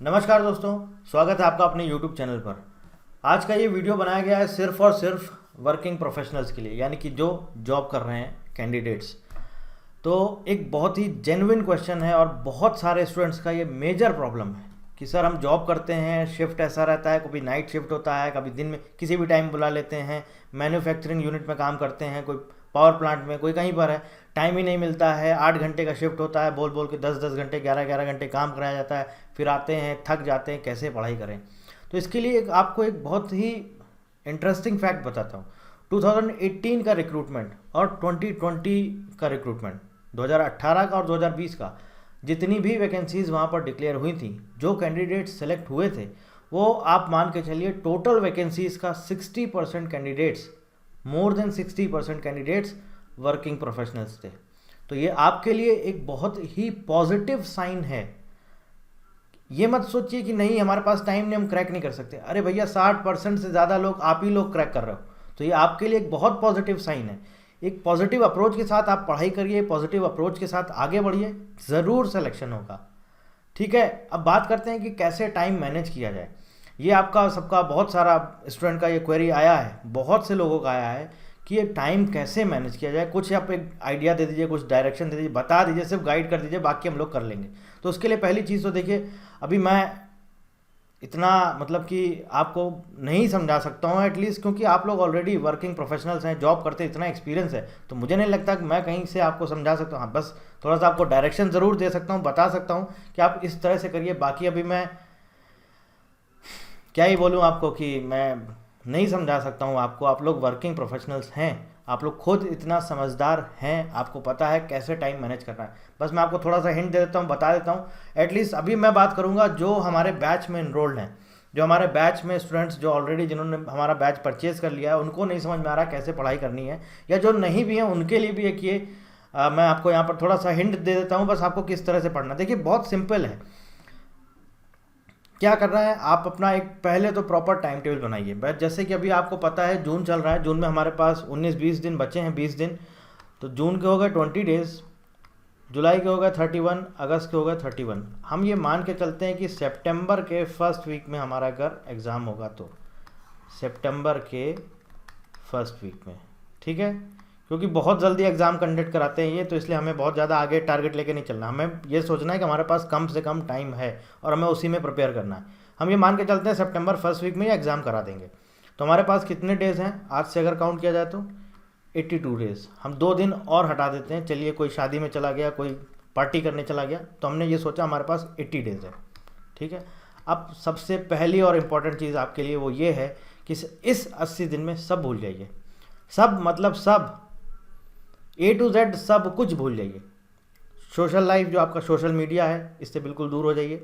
नमस्कार दोस्तों, स्वागत है आपका अपने YouTube चैनल पर। आज का ये वीडियो बनाया गया है सिर्फ और सिर्फ वर्किंग प्रोफेशनल्स के लिए, यानी कि जो जॉब कर रहे हैं कैंडिडेट्स। तो एक बहुत ही जेन्युइन क्वेश्चन है और बहुत सारे स्टूडेंट्स का ये मेजर प्रॉब्लम है कि सर हम जॉब करते हैं, शिफ्ट ऐसा रहता है, कभी नाइट शिफ्ट होता है, कभी दिन में किसी भी टाइम बुला लेते हैं, मैन्युफैक्चरिंग यूनिट में काम करते हैं, कोई पावर प्लांट में, कोई कहीं पर है, टाइम ही नहीं मिलता है। 8 घंटे का शिफ्ट होता है, बोल बोल के 10-10 घंटे 11-11 घंटे काम कराया जाता है, फिर आते हैं थक जाते हैं, कैसे पढ़ाई करें। तो इसके लिए आपको एक बहुत ही इंटरेस्टिंग फैक्ट बताता हूँ। 2018 का रिक्रूटमेंट और 2020 का रिक्रूटमेंट, 2018 का और 2020 का, जितनी भी वैकेंसीज़ वहाँ पर डिक्लेयर हुई थी, जो कैंडिडेट्स सेलेक्ट हुए थे, वो आप मान के चलिए टोटल वैकेंसीज़ का 60% candidates, more than 60% candidates working professionals थे। तो ये आपके लिए एक बहुत ही पॉजिटिव साइन है। ये मत सोचिए कि नहीं हमारे पास टाइम नहीं, हम क्रैक नहीं कर सकते। अरे भैया, 60% से ज़्यादा लोग, आप ही लोग क्रैक कर रहे हो। तो ये आपके लिए एक बहुत पॉजिटिव साइन है। एक पॉजिटिव अप्रोच के साथ आप पढ़ाई करिए, पॉजिटिव अप्रोच के साथ आगे बढ़िए, ज़रूर सिलेक्शन होगा। ठीक है, अब बात करते हैं कि कैसे टाइम मैनेज किया जाए। ये आपका सबका, बहुत सारा स्टूडेंट का ये क्वेरी आया है, बहुत से लोगों का आया है कि ये टाइम कैसे मैनेज किया जाए। कुछ आप एक आइडिया दे दीजिए, कुछ डायरेक्शन दे दीजिए, बता दीजिए, सिर्फ गाइड कर दीजिए, बाकी हम लोग कर लेंगे। तो उसके लिए पहली चीज़ तो देखिए, अभी मैं इतना मतलब कि आपको नहीं समझा सकता हूँ एटलीस्ट, क्योंकि आप लोग ऑलरेडी वर्किंग प्रोफेशनल्स हैं, जॉब करते, इतना एक्सपीरियंस है, तो मुझे नहीं लगता कि मैं कहीं से आपको समझा सकता हूँ। हाँ, बस थोड़ा सा आपको डायरेक्शन ज़रूर दे सकता हूँ, बता सकता हूँ कि आप इस तरह से करिए। बाकी अभी मैं क्या ही बोलूँ आपको कि मैं नहीं समझा सकता हूँ आपको। आप लोग वर्किंग प्रोफेशनल्स हैं, आप लोग खुद इतना समझदार हैं, आपको पता है कैसे टाइम मैनेज करना है। बस मैं आपको थोड़ा सा हिंट दे देता हूँ, बता देता हूँ एटलीस्ट। अभी मैं बात करूँगा जो हमारे बैच में इनरोल्ड हैं, जो हमारे बैच में स्टूडेंट्स जो ऑलरेडी जिन्होंने हमारा बैच परचेज़ कर लिया है, उनको नहीं समझ में आ रहा कैसे पढ़ाई करनी है, या जो नहीं भी हैं उनके लिए भी एक ये मैं आपको यहाँ पर थोड़ा सा हिंट दे देता हूँ, बस आपको किस तरह से पढ़ना। देखिए, बहुत सिंपल है। क्या करना है, आप अपना एक पहले तो प्रॉपर टाइम टेबल बनाइए। बस जैसे कि अभी आपको पता है जून चल रहा है, जून में हमारे पास 19-20 दिन बचे हैं, 20 दिन। तो जून के हो गए 20 डेज़, जुलाई के हो गए 31, अगस्त के हो गए 31। हम ये मान के चलते हैं कि सितंबर के फर्स्ट वीक में हमारा अगर एग्ज़ाम होगा तो सितंबर के फर्स्ट वीक में, ठीक है, क्योंकि बहुत जल्दी एग्ज़ाम कंडक्ट कराते हैं ये, तो इसलिए हमें बहुत ज़्यादा आगे टारगेट लेके नहीं चलना। हमें ये सोचना है कि हमारे पास कम से कम टाइम है और हमें उसी में प्रिपेयर करना है। हम ये मान के चलते हैं सितंबर फर्स्ट वीक में ही एग्ज़ाम करा देंगे। तो हमारे पास कितने डेज़ हैं आज से अगर काउंट किया जाए तो 82 डेज़। हम 2 दिन और हटा देते हैं, चलिए कोई शादी में चला गया, कोई पार्टी करने चला गया, तो हमने ये सोचा हमारे पास 80 डेज़ है। ठीक है, अब सबसे पहली और इम्पॉर्टेंट चीज़ आपके लिए वो ये है कि इस 80 दिन में सब भूल जाइए। सब मतलब सब, A to Z सब कुछ भूल जाइए। सोशल लाइफ, जो आपका सोशल मीडिया है, इससे बिल्कुल दूर हो जाइए।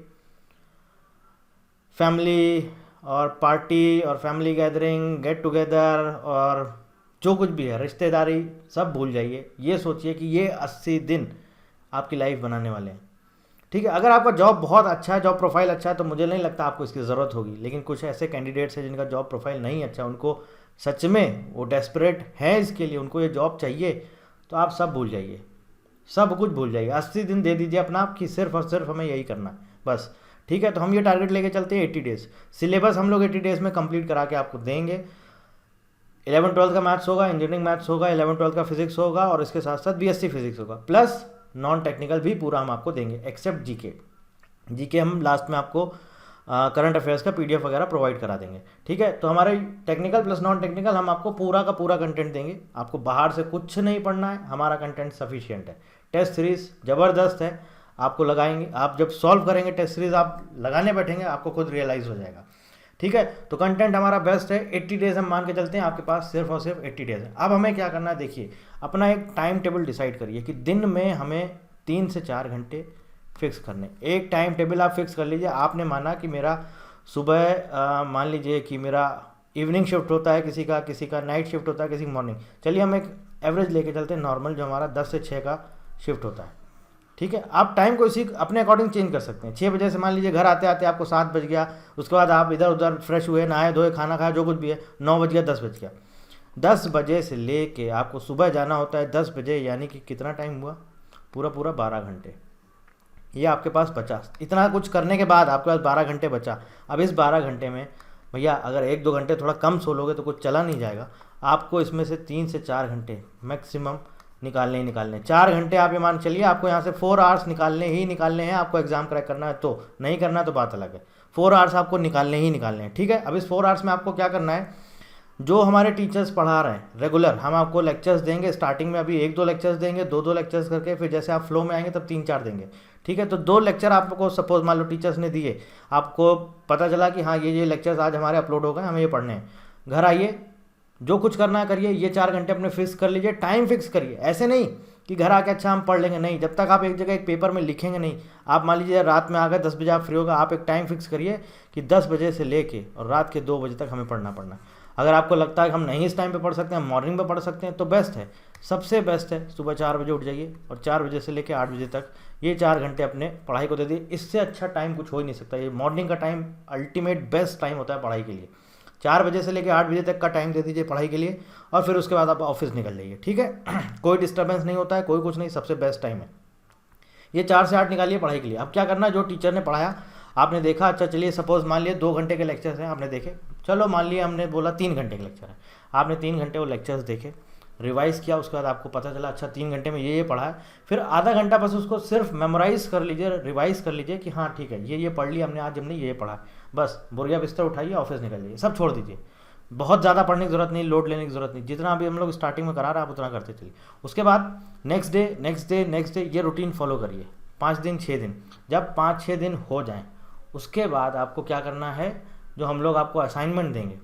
फैमिली और पार्टी और फैमिली गैदरिंग, गेट टुगेदर और जो कुछ भी है, रिश्तेदारी, सब भूल जाइए। ये सोचिए कि ये 80 दिन आपकी लाइफ बनाने वाले हैं। ठीक है, अगर आपका जॉब बहुत अच्छा है, जॉब प्रोफाइल अच्छा है, तो मुझे नहीं लगता आपको इसकी ज़रूरत होगी। लेकिन कुछ ऐसे कैंडिडेट्स हैं जिनका जॉब प्रोफाइल नहीं अच्छा, उनको सच में वो डेस्परेट है इसके लिए, उनको ये जॉब चाहिए, तो आप सब भूल जाइए, सब कुछ भूल जाइए। 80 दिन दे दीजिए अपना आप कि सिर्फ और सिर्फ हमें यही करना है बस। ठीक है, तो हम ये टारगेट लेके चलते हैं 80 डेज़। सिलेबस हम लोग 80 डेज़ में कंप्लीट करा के आपको देंगे। 11-12 का मैथ्स होगा, इंजीनियरिंग मैथ्स होगा, 11-12 का फिजिक्स होगा, और इसके साथ साथ BSc फिजिक्स होगा, प्लस नॉन टेक्निकल भी पूरा हम आपको देंगे एक्सेप्ट जीके हम लास्ट में आपको करंट अफेयर्स का PDF वगैरह प्रोवाइड करा देंगे। ठीक है, तो हमारे टेक्निकल प्लस नॉन टेक्निकल हम आपको पूरा का पूरा कंटेंट देंगे। आपको बाहर से कुछ नहीं पढ़ना है, हमारा कंटेंट सफिशिएंट है। टेस्ट सीरीज़ ज़बरदस्त है, आपको लगाएंगे। आप जब सॉल्व करेंगे टेस्ट सीरीज़, आप लगाने बैठेंगे, आपको खुद रियलाइज़ हो जाएगा। ठीक है, तो कंटेंट हमारा बेस्ट है। 80 डेज़ हम मान के चलते हैं आपके पास सिर्फ और सिर्फ 80 डेज़ है। अब हमें क्या करना है, देखिए, अपना एक टाइम टेबल डिसाइड करिए कि दिन में हमें 3 से 4 घंटे फिक्स करने। एक टाइम टेबल आप फिक्स कर लीजिए। आपने माना कि मेरा सुबह, मान लीजिए कि मेरा इवनिंग शिफ्ट होता है, किसी का नाइट शिफ्ट होता है, किसी की मॉर्निंग। चलिए हम एक एवरेज लेके चलते हैं, नॉर्मल जो हमारा 10 से 6 का शिफ्ट होता है। ठीक है, आप टाइम को इसी अपने अकॉर्डिंग चेंज कर सकते हैं। 6 बजे से मान लीजिए घर आते आते आपको 7 बज गया, उसके बाद आप इधर उधर फ्रेश हुए, नहाए धोए, खाना खाया, जो कुछ भी है, 9 बज गया, 10 बज गया। 10 बजे से ले के आपको सुबह जाना होता है 10 बजे, यानी कि कितना टाइम हुआ, पूरा पूरा 12 घंटे। ये आपके पास बचा। इतना कुछ करने के बाद आपके पास 12 घंटे बचा। अब इस 12 घंटे में भैया अगर 1-2 घंटे थोड़ा कम सो लोगे तो कुछ चला नहीं जाएगा। आपको इसमें से 3 से 4 घंटे मैक्सिमम निकालने ही निकालने। 4 घंटे आप ये मान चलिए आपको यहाँ से 4 आवर्स निकालने ही निकालने हैं। आपको एग्जाम क्रैक करना है तो, नहीं करना है तो बात अलग है। 4 आवर्स आपको निकालने ही निकालने हैं, ठीक है। अब इस 4 आवर्स में आपको क्या करना है, जो हमारे टीचर्स पढ़ा रहे हैं रेगुलर, हम आपको लेक्चर्स देंगे। स्टार्टिंग में अभी 1-2 लेक्चर्स देंगे, 2-2 लेक्चर्स करके, फिर जैसे आप फ्लो में आएंगे तब 3-4 देंगे, ठीक है। तो 2 लेक्चर आपको सपोज मान लो टीचर्स ने दिए, आपको पता चला कि हाँ ये लेक्चर्स आज हमारे अपलोड हो गए, हमें ये पढ़ने हैं। घर आइए, जो कुछ करना है करिए। ये 4 घंटे अपने फिक्स कर लीजिए, टाइम फिक्स करिए। ऐसे नहीं कि घर आके अच्छा हम पढ़ लेंगे, नहीं। जब तक आप एक जगह एक पेपर में लिखेंगे नहीं, आप मान लीजिए रात में आ गए 10 बजे आप फ्री होगा, आप एक टाइम फिक्स करिए कि 10 बजे से लेके और रात के 2 बजे तक हमें पढ़ना। अगर आपको लगता है कि हम नहीं इस टाइम पे पढ़ सकते हैं, मॉर्निंग में पढ़ सकते हैं, तो बेस्ट है, सबसे बेस्ट है सुबह 4 बजे उठ जाइए और 4 बजे से लेकर 8 बजे तक ये 4 घंटे अपने पढ़ाई को दे दिए। इससे अच्छा टाइम कुछ हो ही नहीं सकता। ये मॉर्निंग का टाइम अल्टीमेट बेस्ट टाइम होता है पढ़ाई के लिए। 4 बजे से लेकर 8 बजे तक का टाइम दे दीजिए पढ़ाई के लिए और फिर उसके बाद आप ऑफिस निकल जाइए, ठीक है। कोई डिस्टर्बेंस नहीं होता है, कोई कुछ नहीं, सबसे बेस्ट टाइम है ये। 4 से 8 निकालिए पढ़ाई के लिए। अब क्या करना है, जो टीचर ने पढ़ाया आपने देखा, अच्छा चलिए सपोज मान लिए 2 घंटे के लेक्चर्स हैं, आपने देखे, चलो मान लिया हमने बोला 3 घंटे के लेक्चर है, आपने 3 घंटे वो लेक्चर्स देखे, रिवाइज़ किया, उसके बाद आपको पता चला अच्छा 3 घंटे में ये पढ़ा है, फिर आधा घंटा बस उसको सिर्फ मेमोराइज़ कर लीजिए, रिवाइज़ कर लीजिए कि हाँ ठीक है ये पढ़ लिया हमने आज, हमने ये पढ़ा। बस बोरिया बिस्तर उठाइए, ऑफिस निकल जाइए, सब छोड़ दीजिए। बहुत ज़्यादा पढ़ने की ज़रूरत नहीं, लोड लेने की ज़रूरत नहीं, जितना अभी हम लोग स्टार्टिंग में करा रहे हैं आप उतना करते चलिए। उसके बाद नेक्स्ट डे ये रूटीन फॉलो करिए 5 दिन 6 दिन। जब 5-6 दिन हो जाएँ उसके बाद आपको क्या करना है, जो हम लोग आपको असाइनमेंट देंगे,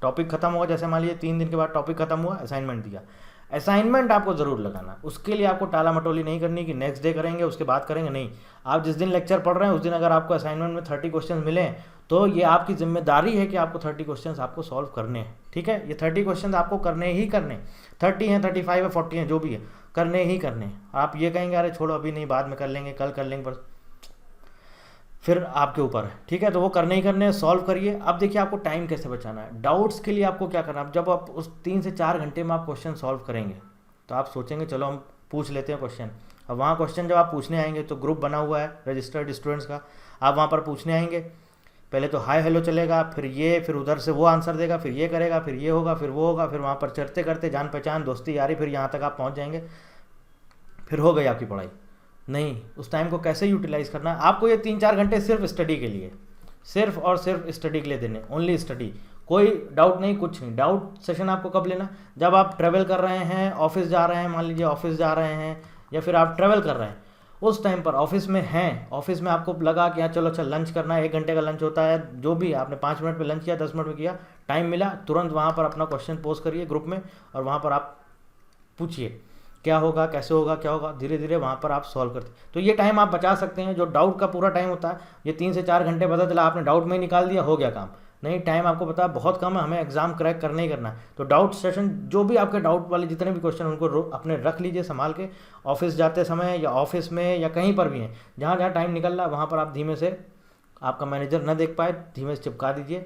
टॉपिक खत्म होगा, जैसे मान लीजिए 3 दिन के बाद टॉपिक खत्म हुआ, असाइनमेंट दिया, असाइनमेंट आपको ज़रूर लगाना। उसके लिए आपको टाला मटोली नहीं करनी कि नेक्स्ट डे करेंगे उसके बाद करेंगे, नहीं। आप जिस दिन लेक्चर पढ़ रहे हैं उस दिन अगर आपको असाइनमेंट में 30 क्वेश्चन मिले तो ये आपकी जिम्मेदारी है कि आपको 30 क्वेश्चन आपको सॉल्व करने हैं, ठीक है। ये 30 क्वेश्चन आपको करने ही करने, 30 हैं 35 है 40 हैं जो भी है, करने ही करने। आप ये कहेंगे अरे छोड़ो अभी नहीं, बाद में कर लेंगे, कल कर लेंगे, पर फिर आपके ऊपर है, ठीक है। तो वो करने ही करने, सॉल्व करिए। अब देखिए आपको टाइम कैसे बचाना है। डाउट्स के लिए आपको क्या करना है, जब आप उस 3 से 4 घंटे में आप क्वेश्चन सॉल्व करेंगे तो आप सोचेंगे चलो हम पूछ लेते हैं क्वेश्चन। अब वहाँ क्वेश्चन जब आप पूछने आएंगे तो ग्रुप बना हुआ है रजिस्टर्ड स्टूडेंट्स का, आप वहाँ पर पूछने आएंगे, पहले तो हाय हेलो चलेगा, फिर उधर से वो आंसर देगा, फिर ये करेगा, फिर ये होगा, फिर वो होगा, फिर वहाँ पर चढ़ते करते जान पहचान दोस्ती यारी, फिर यहाँ तक आप पहुँच जाएंगे, फिर हो गई आपकी पढ़ाई। नहीं, उस टाइम को कैसे यूटिलाइज़ करना है, आपको ये 3-4 घंटे सिर्फ स्टडी के लिए, सिर्फ और सिर्फ स्टडी के लिए देने, ओनली स्टडी। कोई डाउट नहीं, कुछ नहीं। डाउट सेशन आपको कब लेना, जब आप ट्रैवल कर रहे हैं, ऑफिस जा रहे हैं, मान लीजिए ऑफिस जा रहे हैं या फिर आप ट्रैवल कर रहे हैं, उस टाइम पर ऑफिस में हैं, ऑफिस में आपको लगा कि हाँ चलो अच्छा लंच करना है, 1 घंटे का लंच होता है, जो भी आपने 5 मिनट में लंच किया, 10 मिनट में किया, टाइम मिला, तुरंत वहाँ पर अपना क्वेश्चन पोस्ट करिए ग्रुप में और वहाँ पर आप पूछिए क्या होगा, कैसे होगा, क्या होगा, धीरे धीरे वहाँ पर आप सॉल्व करते। तो ये टाइम आप बचा सकते हैं। जो डाउट का पूरा टाइम होता है, ये 3 से 4 घंटे पता चला आपने डाउट में ही निकाल दिया, हो गया काम। नहीं, टाइम आपको पता है बहुत कम है, हमें एग्जाम क्रैक करना ही करना है। तो डाउट सेशन, जो भी आपके डाउट वाले जितने भी क्वेश्चन उनको अपने रख लीजिए संभाल के, ऑफिस जाते समय या ऑफिस में या कहीं पर भी हैं, जहाँ जहाँ टाइम निकल रहा है वहाँ पर आप धीमे से, आपका मैनेजर न देख पाए, धीमे से चिपका दीजिए,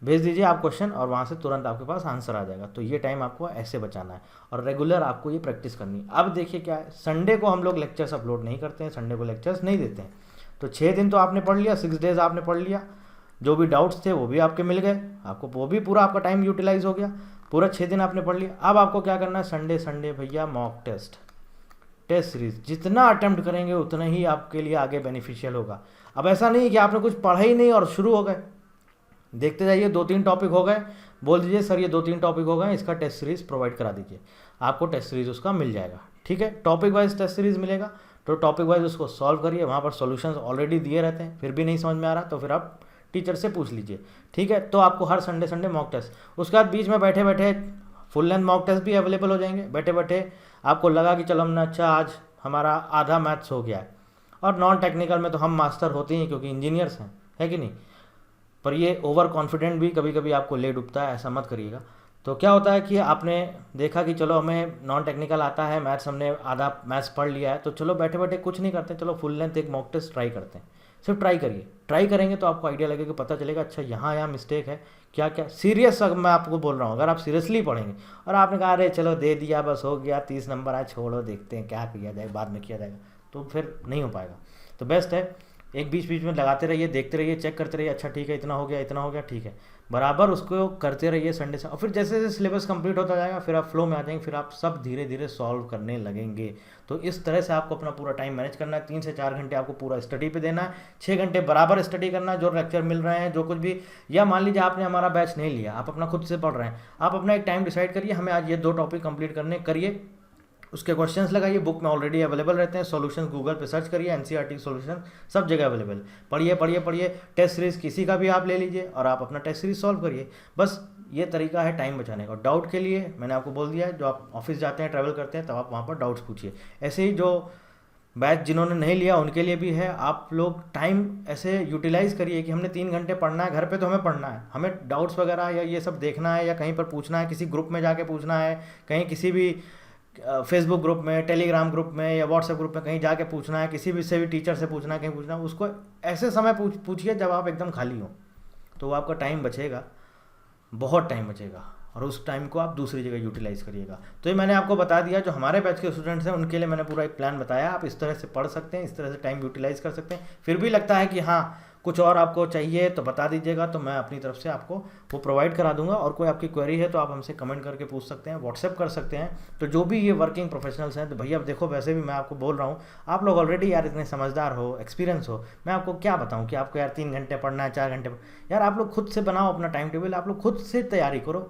भेज दीजिए आप क्वेश्चन और वहाँ से तुरंत आपके पास आंसर आ जाएगा। तो ये टाइम आपको ऐसे बचाना है और रेगुलर आपको ये प्रैक्टिस करनी है। अब देखिए क्या है, संडे को हम लोग लेक्चर्स अपलोड नहीं करते हैं, संडे को लेक्चर्स नहीं देते हैं। तो 6 दिन तो आपने पढ़ लिया, 6 डेज आपने पढ़ लिया, जो भी डाउट्स थे वो भी आपके मिल गए, आपको वो भी पूरा आपका टाइम यूटिलाइज हो गया, पूरा 6 दिन आपने पढ़ लिया। अब आपको क्या करना है, संडे भैया मॉक टेस्ट सीरीज जितना अटेम्प्ट करेंगे उतना ही आपके लिए आगे बेनिफिशियल होगा। अब ऐसा नहीं कि आपने कुछ पढ़ा ही नहीं और शुरू हो गए, देखते जाइए 2-3 टॉपिक हो गए, बोल दीजिए सर ये 2-3 टॉपिक हो गए, इसका टेस्ट सीरीज़ प्रोवाइड करा दीजिए, आपको टेस्ट सीरीज़ उसका मिल जाएगा, ठीक है। टॉपिक वाइज टेस्ट सीरीज़ मिलेगा, तो टॉपिक वाइज उसको सॉल्व करिए, वहाँ पर सॉल्यूशंस ऑलरेडी दिए रहते हैं, फिर भी नहीं समझ में आ रहा तो फिर आप टीचर से पूछ लीजिए, ठीक है। तो आपको हर संडे मॉक टेस्ट, उसके बाद बीच में बैठे बैठे फुल लेंथ मॉक टेस्ट भी अवेलेबल हो जाएंगे। बैठे बैठे आपको लगा कि चलो हमने अच्छा आज हमारा आधा मैथ्स हो गया है, और नॉन टेक्निकल में तो हम मास्टर होते ही क्योंकि इंजीनियर्स हैं, है कि नहीं, पर ये ओवर कॉन्फिडेंट भी कभी कभी आपको ले डूबता है, ऐसा मत करिएगा। तो क्या होता है कि आपने देखा कि चलो हमें नॉन टेक्निकल आता है, मैथ्स हमने आधा मैथ्स पढ़ लिया है, तो चलो बैठे बैठे कुछ नहीं करते, चलो फुल लेंथ एक मॉक टेस्ट ट्राई करते हैं, सिर्फ ट्राई करिए, ट्राई करेंगे तो आपको आइडिया लगेगा, पता चलेगा अच्छा यहाँ मिस्टेक है, क्या क्या सीरियस। मैं आपको बोल रहा हूँ, अगर आप सीरियसली पढ़ेंगे और आपने कहा अरे चलो दे दिया बस हो गया 30 नंबर आए छोड़ो देखते हैं क्या किया जाए बाद में किया जाएगा, तो फिर नहीं हो पाएगा। तो बेस्ट है एक बीच बीच में लगाते रहिए, देखते रहिए, चेक करते रहिए, अच्छा ठीक है इतना हो गया ठीक है, बराबर उसको करते रहिए संडे से। और फिर जैसे जैसे सिलेबस कंप्लीट होता जाएगा फिर आप फ्लो में आ जाएंगे, फिर आप सब धीरे धीरे सॉल्व करने लगेंगे। तो इस तरह से आपको अपना पूरा टाइम मैनेज करना है। 3 से 4 घंटे आपको पूरा स्टडी पे देना है, 6 घंटे बराबर स्टडी करना है, जो लेक्चर मिल रहे हैं जो कुछ भी। या मान लीजिए आपने हमारा बैच नहीं लिया, आप अपना खुद से पढ़ रहे हैं, आप अपना एक टाइम डिसाइड करिए, हमें आज ये 2 टॉपिक कंप्लीट करने करिए, उसके क्वेश्चंस लगाइए, बुक में ऑलरेडी अवेलेबल रहते हैं, सॉल्यूशन गूगल पे सर्च करिए, एनसीईआरटी सॉल्यूशन सब जगह अवेलेबल। पढ़िए पढ़िए पढ़िए, टेस्ट सीरीज किसी का भी आप ले लीजिए और आप अपना टेस्ट सीरीज सॉल्व करिए। बस ये तरीका है टाइम बचाने का। डाउट के लिए मैंने आपको बोल दिया है, जो आप ऑफिस जाते हैं ट्रैवल करते हैं तब आप वहाँ पर डाउट्स पूछिए। ऐसे ही जो बैच जिन्होंने नहीं लिया उनके लिए भी है, आप लोग टाइम ऐसे यूटिलाइज़ करिए कि हमने 3 घंटे पढ़ना है, घर पे तो हमें पढ़ना है, हमें डाउट्स वगैरह या ये सब देखना है या कहीं पर पूछना है, किसी ग्रुप में जाके पूछना है, कहीं किसी भी फेसबुक ग्रुप में, टेलीग्राम ग्रुप में या व्हाट्सएप ग्रुप में कहीं जाके पूछना है, किसी भी से भी टीचर से पूछना है, कहीं पूछना है, उसको ऐसे समय पूछिए जब आप एकदम खाली हो, तो आपका टाइम बचेगा, बहुत टाइम बचेगा और उस टाइम को आप दूसरी जगह यूटिलाइज़ करिएगा। तो ये मैंने आपको बता दिया, जो हमारे बैच के स्टूडेंट्स हैं उनके लिए मैंने पूरा एक प्लान बताया, आप इस तरह से पढ़ सकते हैं, इस तरह से टाइम यूटिलाइज़ कर सकते हैं। फिर भी लगता है कि हाँ कुछ और आपको चाहिए तो बता दीजिएगा, तो मैं अपनी तरफ से आपको वो प्रोवाइड करा दूंगा। और कोई आपकी क्वेरी है तो आप हमसे कमेंट करके पूछ सकते हैं, व्हाट्सएप कर सकते हैं। तो जो भी ये वर्किंग प्रोफेशनल्स हैं, तो भैया अब देखो वैसे भी मैं आपको बोल रहा हूँ, आप लोग ऑलरेडी यार इतने समझदार हो, एक्सपीरियंस हो, मैं आपको क्या बताऊँ कि आपको यार 3 घंटे पढ़ना है, 4 घंटे यार आप लोग खुद से बनाओ अपना टाइम टेबल, आप लोग खुद से तैयारी करो।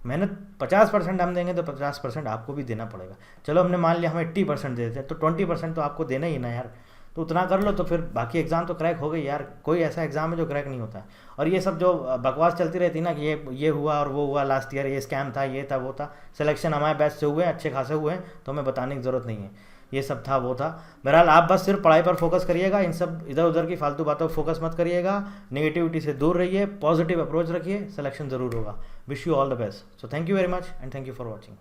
मेहनत 50% हम देंगे तो 50% आपको भी देना पड़ेगा। चलो हमने मान लिया हम 80% देते हैं तो 20% तो आपको देना ही ना यार, तो उतना कर लो, तो फिर बाकी एग्ज़ाम तो क्रैक हो गई यार। कोई ऐसा एग्ज़ाम है जो क्रैक नहीं होता है। और ये सब जो बकवास चलती रहती ना कि ये हुआ और वो हुआ, लास्ट ईयर ये स्कैम था, ये था वो था, सिलेक्शन हमारे बैच से हुए अच्छे खासे हुए हैं, तो हमें बताने की ज़रूरत नहीं है, ये सब था वो था। बहरहाल आप बस सिर्फ पढ़ाई पर फोकस करिएगा, इन सब इधर उधर की फालतू बातों पर फोकस मत करिएगा, नेगेटिविटी से दूर रहिए, पॉजिटिव अप्रोच रखिए, सिलेक्शन ज़रूर होगा। Wish you all the best. So thank you very much and thank you for watching.